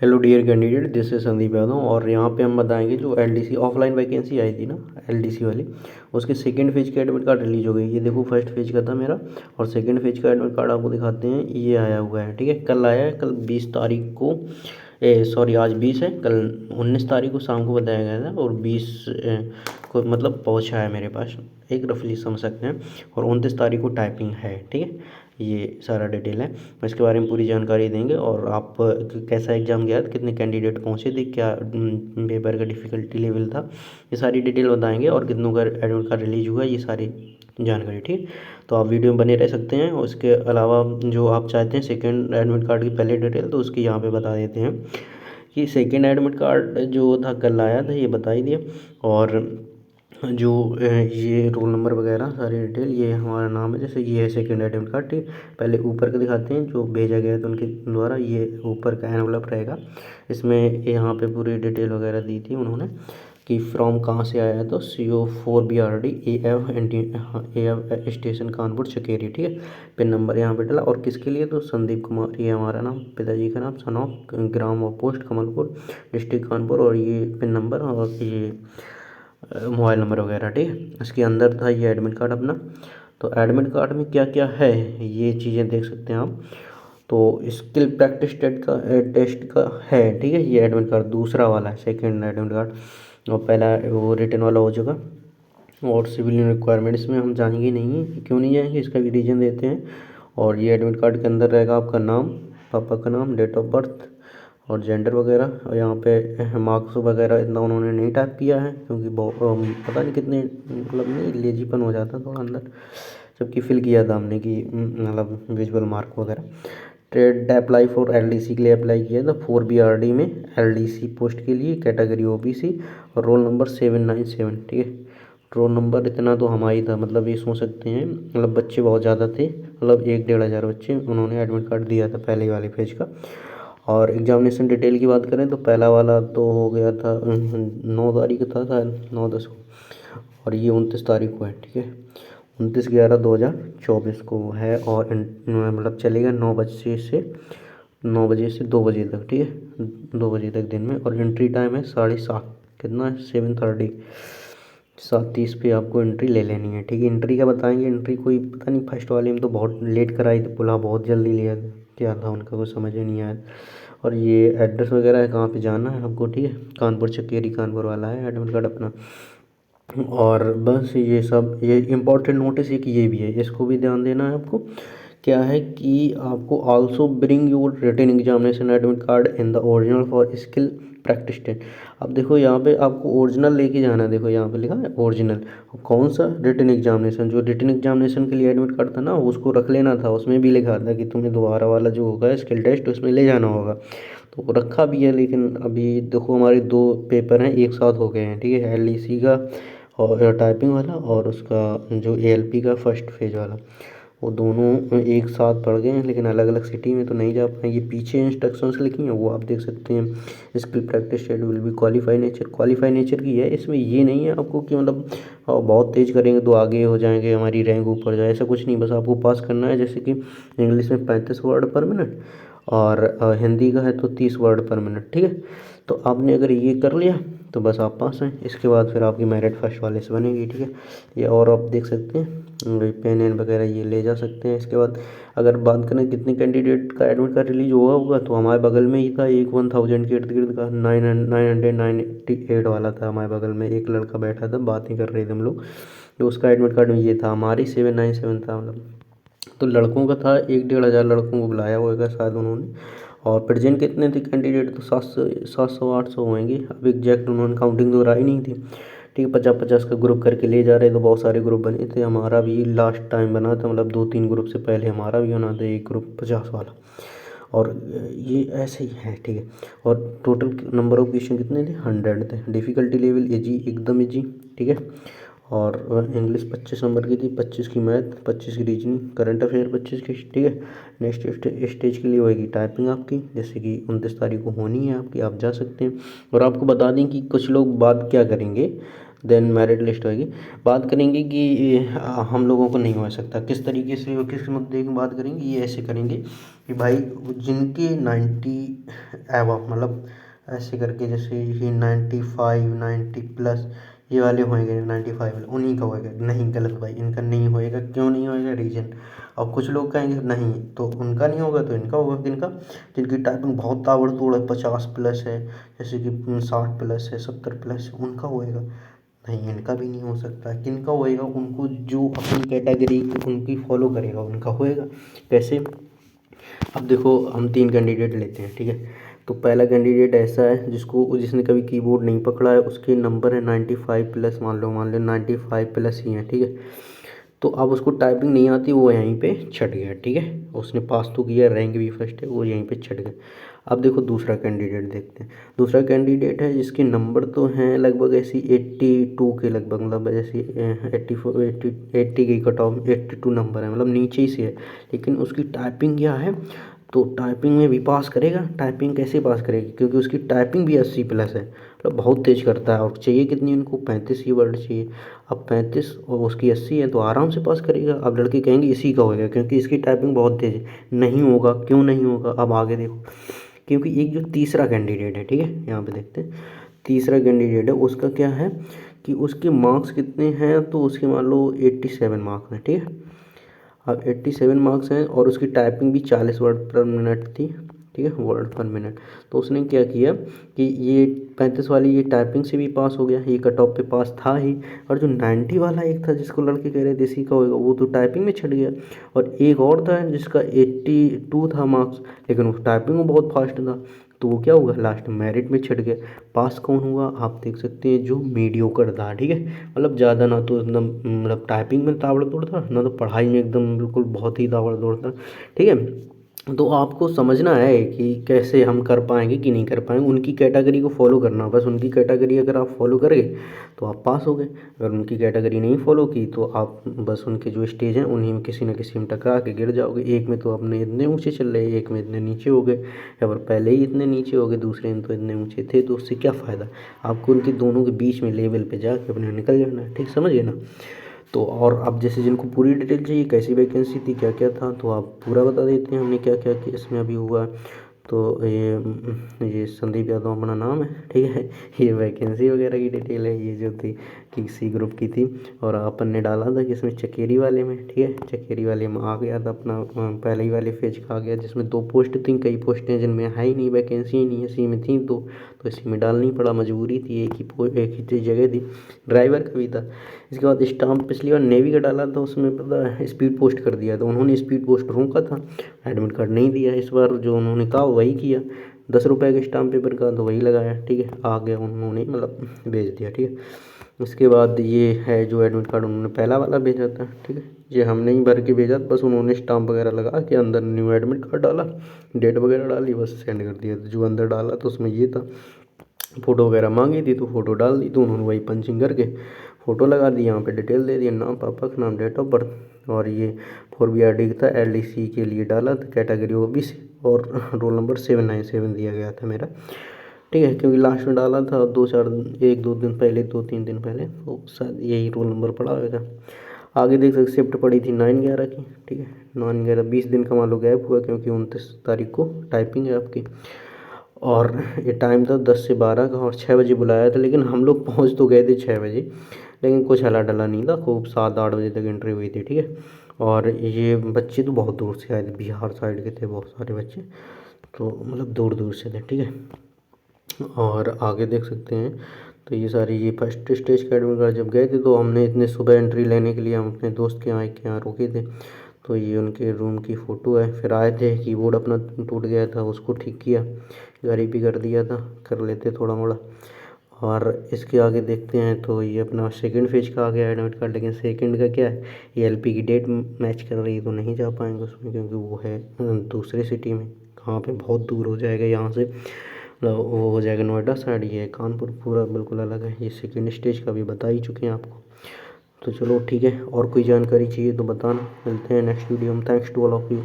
Hello dear candidate, this is Sandeep Yadav. और यहाँ पे हम बताएंगे जो एलडीसी ऑफलाइन वैकेंसी आई थी ना, एलडीसी वाली, उसके सेकंड फेज का एडमिट कार्ड रिलीज हो गई। ये देखो, फर्स्ट फेज का था मेरा और सेकंड फेज का एडमिट कार्ड आपको दिखाते हैं। ये आया हुआ है, ठीक है। कल आया है, कल 20 तारीख को, सॉरी आज 20 है, कल 19 तारीख को शाम को बताया गया था और 20 को मतलब पहुँचा है मेरे पास, एक रफली समझ सकते हैं। और 29 तारीख को टाइपिंग है, ठीक है। ये सारा डिटेल है, इसके बारे में पूरी जानकारी देंगे। और आप कैसा एग्ज़ाम गया था, कितने कैंडिडेट पहुँचे थे, क्या पेपर का डिफ़िकल्टी लेवल था, ये सारी डिटेल बताएंगे। और कितनों का एडमिट कार्ड रिलीज हुआ, ये सारी जानकारी, ठीक। तो आप वीडियो में बने रह सकते हैं। और इसके अलावा जो आप चाहते हैं सेकेंड एडमिट कार्ड की पहले डिटेल, तो उसकी यहाँ पे बता देते हैं कि सेकेंड एडमिट कार्ड जो था कल आया था, ये बता ही दिया। और जो ये रोल नंबर वगैरह सारी डिटेल, ये हमारा नाम है, जैसे ये है सेकेंड एडमिट कार्ड, ठीक। पहले ऊपर का दिखाते हैं जो भेजा गया था उनके द्वारा। ये ऊपर का एनवलप रहेगा, इसमें यहाँ पे पूरी डिटेल वगैरह दी थी उन्होंने कि फ्रॉम कहाँ से आया है। तो CO4BRD AF station Kanpur Chakeri, ठीक है। पिन नंबर यहाँ पे डाला। और किसके लिए, तो संदीप कुमार, ये हमारा नाम, पिताजी का नाम, सन ऑफ, ग्राम और पोस्ट कमलपुर, डिस्ट्रिक्ट कानपुर, और ये पिन नंबर और ये मोबाइल नंबर वगैरह, ठीक है। इसके अंदर था ये एडमिट कार्ड अपना। तो एडमिट कार्ड में क्या क्या है ये चीज़ें देख सकते हैं आप। तो स्किल प्रैक्टिस टेस्ट का है, ठीक है। ये एडमिट कार्ड दूसरा वाला है, सेकेंड एडमिट कार्ड। और पहला वो रिटर्न वाला हो चुका। और सिविल रिक्वायरमेंट इसमें हम जाएंगे नहीं, क्यों नहीं जाएंगे, इसका भी रीज़न देते हैं। और ये एडमिट कार्ड के अंदर रहेगा आपका नाम, पापा का नाम, डेट ऑफ बर्थ और जेंडर वगैरह। और यहाँ पे मार्क्स वगैरह इतना उन्होंने नहीं टाइप किया है, क्योंकि पता नहीं कितने, मतलब नहीं लेजीपन हो जाता थोड़ा अंदर, जबकि फिल किया था हमने कि मतलब विजुअल मार्क वगैरह। ट्रेड अप्लाई फॉर एलडीसी के लिए अप्लाई किया था 4BRD में, एलडीसी पोस्ट के लिए, कैटेगरी OBC, और रोल नंबर 797, ठीक है। रोल नंबर इतना तो हमारा ही था, मतलब ये सोच सकते हैं, मतलब बच्चे बहुत ज़्यादा थे, मतलब 1-1.5 हज़ार बच्चे उन्होंने एडमिट कार्ड दिया था पहले वाले पेज का। और एग्जामिनेशन डिटेल की बात करें तो पहला वाला तो हो गया था 9 तारीख था शायद, 9-10 को। और ये 29 तारीख को है, ठीक है। 29/11/2024 को है। और मतलब चलेगा 9 बजे से 2 बजे तक, ठीक है, 2 बजे तक दिन में। और एंट्री टाइम है 7:30, कितना है, 7:30, 7:30 पे आपको एंट्री ले लेनी है, ठीक है। एंट्री का बताएंगे, एंट्री कोई पता नहीं, फर्स्ट वाले में तो बहुत लेट कराई थी, पुला बहुत जल्दी लिया था, क्या था उनका कुछ समझ ही नहीं आया। और ये एड्रेस वगैरह है, कहाँ पे जाना है आपको, ठीक है। कानपुर चकेरी, कानपुर वाला है एडमिट कार्ड अपना। और बस ये सब, ये इम्पोर्टेंट नोटिस एक ये भी है, इसको भी ध्यान देना है आपको। क्या है कि आपको also bring your written examination admit card in the original for skill practice test. अब देखो यहाँ पे आपको ओरिजिनल लेके जाना है, देखो यहाँ पे लिखा है ओरिजिनल। कौन सा, रिटन एग्जामिनेशन, जो रिटन एग्जामिनेशन के लिए एडमिट कार्ड था ना, उसको रख लेना था। उसमें भी लिखा था कि तुम्हें दोबारा वाला जो होगा स्किल टेस्ट, उसमें ले जाना होगा, तो वो रखा भी है। लेकिन अभी देखो हमारे 2 पेपर हैं एक साथ हो गए हैं, ठीक है। LDC का और टाइपिंग वाला, और उसका जो ALP का फर्स्ट फेज वाला, वो दोनों एक साथ पड़ गए हैं। लेकिन अलग अलग सिटी में तो नहीं जा पाएंगे। पीछे इंस्ट्रक्शंस लिखी हैं वो आप देख सकते हैं। Skill practice test will be qualify nature की है। इसमें ये नहीं है आपको कि मतलब बहुत तेज़ करेंगे तो आगे हो जाएंगे, हमारी रैंक ऊपर जाए, ऐसा कुछ नहीं। बस आपको पास करना है। जैसे कि इंग्लिश में 35 वर्ड पर मिनट, और हिंदी का है तो 30 वर्ड पर मिनट, ठीक है। तो आपने अगर ये कर लिया तो बस आप पास हैं। इसके बाद फिर आपकी मेरिट फर्स्ट वाले से बनेगी, ठीक है। ये और आप देख सकते हैं, पेन एन वगैरह ये ले जा सकते हैं। इसके बाद अगर बात करें कितने कैंडिडेट का एडमिट कार्ड रिलीज हुआ होगा, तो हमारे बगल में ही था एक, 1000 के इर्द गिर्द का, 998 वाला था हमारे बगल में। एक लड़का बैठा था, बातें कर रहे थे हम लोग, तो उसका एडमिट कार्ड में ये था, हमारी 797 था मतलब। तो लड़कों का था 1-1.5 हज़ार लड़कों को बुलाया होगा शायद उन्होंने। और प्रेजेंट कितने थे कैंडिडेट, तो 700-800 होंगे। अब एग्जैक्ट उन्होंने काउंटिंग दोहराई नहीं थी, ठीक है। 50-50 का ग्रुप करके ले जा रहे, तो बहुत सारे ग्रुप बने थे। हमारा भी लास्ट टाइम बना था, मतलब 2-3 ग्रुप से पहले हमारा भी बना था एक ग्रुप 50 वाला। और ये ऐसे ही है, ठीक है। और टोटल नंबर ऑफ क्वेश्चन कितने थे, 100 थे। डिफ़िकल्टी लेवल इजी, एकदम इजी, ठीक है। और इंग्लिश 25 नंबर की थी, 25 की मैथ, 25 की रीजनिंग, करंट अफेयर 25 की, ठीक है। नेक्स्ट स्टेज के लिए होएगी टाइपिंग आपकी, जैसे कि 29 तारीख को होनी है आपकी, आप जा सकते हैं। और आपको बता दें कि कुछ लोग बात क्या करेंगे, देन मेरिट लिस्ट होगी। बात करेंगे कि हम लोगों को नहीं हो सकता किस तरीके से, किस मुद्दे की बात करेंगे, ये ऐसे करेंगे कि भाई जिनके 90 एबव, मतलब ऐसे करके जैसे ये 95 90 प्लस ये वाले होंगे, 95 वाले उन्हीं का होएगा। नहीं, गलत भाई, इनका नहीं होएगा। क्यों नहीं होएगा, रीजन। और कुछ लोग कहेंगे नहीं तो उनका नहीं होगा तो इनका होगा। किनका, जिनकी टाइपिंग बहुत ताबड़तोड़ है, 50 प्लस है, जैसे कि 60 प्लस है, 70 प्लस है, उनका होएगा। नहीं, इनका भी नहीं हो सकता। किनका होएगा, उनको जो अपनी कैटेगरी उनकी फॉलो करेगा उनका होएगा। कैसे, अब देखो हम 3 कैंडिडेट लेते हैं, ठीक है। तो पहला कैंडिडेट ऐसा है जिसने कभी कीबोर्ड नहीं पकड़ा है, उसके नंबर है 95 प्लस, मान लो 95 प्लस ही है, ठीक है। तो अब उसको टाइपिंग नहीं आती, वो यहीं पे छट गया, ठीक है। उसने पास तो किया, रैंक भी फर्स्ट है, वो यहीं पे छट गया। अब देखो दूसरा कैंडिडेट देखते हैं। दूसरा कैंडिडेट है जिसके नंबर तो हैं लगभग ऐसी 82 के लगभग, मतलब ऐसी 84 80 की कट ऑफ 82 नंबर है, मतलब नीचे ही से है। लेकिन उसकी टाइपिंग क्या है, तो टाइपिंग में भी पास करेगा। टाइपिंग कैसे पास करेगी, क्योंकि उसकी टाइपिंग भी 80 प्लस है, मतलब बहुत तेज़ करता है। और चाहिए कितनी उनको, 35 की वर्ड चाहिए। अब 35 और उसकी 80 है तो आराम से पास करेगा। अब लड़के कहेंगे इसी का होगा क्योंकि इसकी टाइपिंग बहुत तेज़ है। नहीं होगा, क्यों नहीं होगा, अब आगे देखो। क्योंकि एक जो तीसरा कैंडिडेट है, ठीक है, यहाँ पे देखते हैं। तीसरा कैंडिडेट है, उसका क्या है कि उसके मार्क्स कितने हैं, तो उसके मान लो 87 मार्क्स हैं, ठीक है। अब 87 मार्क्स हैं और उसकी टाइपिंग भी 40 वर्ड पर मिनट थी, ठीक है, वर्ड पर मिनट। तो उसने क्या किया कि ये 35 वाली ये टाइपिंग से भी पास हो गया, ये कट ऑफ पे पास था ही। और जो 90 वाला एक था जिसको लड़के कह रहे थे इसी का होगा, वो तो टाइपिंग में छट गया। और एक और था जिसका 82 था मार्क्स, लेकिन वो टाइपिंग में बहुत फास्ट था, तो वो क्या हुआ, लास्ट में मेरिट में छट गया। पास कौन हुआ, आप देख सकते हैं, जो मीडियोकर था, ठीक है। मतलब ज़्यादा ना तो एकदम, मतलब टाइपिंग में ताबड़तोड़ था, ना तो पढ़ाई में एकदम बिल्कुल बहुत ही ताबड़तोड़ था, ठीक है। तो आपको समझना है कि कैसे हम कर पाएंगे कि नहीं कर पाएंगे। उनकी कैटेगरी को फॉलो करना, बस उनकी कैटेगरी अगर आप फॉलो करेंगे तो आप पास हो गए। अगर उनकी कैटेगरी नहीं फॉलो की तो आप बस उनके जो स्टेज हैं उन्हीं में किसी न किसी में टकरा के गिर जाओगे। एक में तो अपने इतने ऊंचे चल रहे, एक में इतने नीचे हो गए, या फिर पहले ही इतने नीचे हो गए, दूसरे में तो इतने ऊंचे थे, तो उससे क्या फ़ायदा। आपको उनके दोनों के बीच में लेवल पे जाके अपने निकल जाना है, ठीक, समझिए ना। तो और अब जैसे जिनको पूरी डिटेल चाहिए, कैसी वैकेंसी थी, क्या क्या था, तो आप पूरा बता देते हैं हमने क्या क्या इसमें अभी हुआ। तो ये संदीप यादव अपना नाम है, ठीक है। ये वैकेंसी वगैरह की डिटेल है, ये जो थी कि सी ग्रुप की थी। और अपन ने डाला था कि इसमें चकेरी वाले में, ठीक है, चकेरी वाले में आ गया था अपना, पहले ही वाले फेज का आ गया, जिसमें 2 पोस्ट थी। कई पोस्टें जिनमें है ही नहीं, वैकेंसी ही नहीं है, सी में थी तो इसी में डालनी पड़ा, मजबूरी थी। एक ही जगह थी, ड्राइवर का भी था। इसके बाद स्टाम्प पिछली बार नेवी का डाला था, उसमें पता है स्पीड पोस्ट कर दिया था उन्होंने, स्पीड पोस्ट रोका था, एडमिट कार्ड नहीं दिया। इस बार जो उन्होंने कहा वही किया, 10 रुपये के स्टाम्प पेपर का तो वही लगाया, ठीक है, आ गया, उन्होंने मतलब भेज दिया, ठीक है। उसके बाद ये है जो एडमिट कार्ड उन्होंने पहला वाला भेजा था, ठीक है, ये हमने ही भर के भेजा था, बस उन्होंने स्टाम्प वगैरह लगा के अंदर न्यू एडमिट कार्ड डाला, डेट वगैरह डाली, बस सेंड कर दिया। तो जो अंदर डाला तो उसमें ये था, फ़ोटो वगैरह मांगी थी तो फ़ोटो डाल दी, तो उन्होंने वही पंचिंग करके फ़ोटो लगा दी, यहाँ पे डिटेल दे दिया, नाम, पापा का नाम, डेट ऑफ बर्थ। और ये 4BRD था, LDC के लिए डाला था, कैटेगरी OBC, और रोल नंबर 797 दिया गया था मेरा, ठीक है, क्योंकि लास्ट में डाला था 1-2 दिन पहले, 2-3 दिन पहले, तो शायद यही रोल नंबर पड़ा होगा। आगे देख सकते शिफ्ट पड़ी थी 9/11 की, ठीक है, 9/11 20 दिन का मान लो गैप हुआ, क्योंकि 29 तारीख को टाइपिंग है आपकी। और ये टाइम था 10 से 12 का, और 6 बजे बुलाया था, लेकिन हम लोग पहुंच तो गए थे 6 बजे, लेकिन कुछ हला डला नहीं था, खूब 7-8 बजे तक एंट्री हुई थी, ठीक है। और ये बच्चे तो बहुत दूर से आए थे, बिहार साइड के थे बहुत सारे बच्चे, तो मतलब दूर दूर से थे, ठीक है। और आगे देख सकते हैं, तो ये सारी ये फर्स्ट स्टेज का एडमिट कार्ड जब गए थे तो हमने इतने सुबह एंट्री लेने के लिए हम अपने दोस्त के यहाँ रुके थे। तो ये उनके रूम की फ़ोटो है। फिर आए थे, कीबोर्ड अपना टूट गया था, उसको ठीक किया, गाड़ी भी कर दिया था, कर लेते थोड़ा मोड़ा। और इसके आगे देखते हैं तो ये अपना सेकंड फेज का आ गया एडमिट कार्ड, लेकिन सेकंड का क्या है, ये LP की डेट मैच कर रही है तो नहीं जा पाएंगे उसमें, क्योंकि वो है दूसरे सिटी में, कहाँ पे बहुत दूर हो जाएगा यहाँ से, मतलब वो हो जाएगा नोएडा साइड, ये कानपुर पूरा बिल्कुल अलग है। ये सेकंड स्टेज का भी बता ही चुके हैं आपको। तो चलो ठीक है, और कोई जानकारी चाहिए तो बताना, मिलते हैं नेक्स्ट वीडियो में। Thanks to all of you.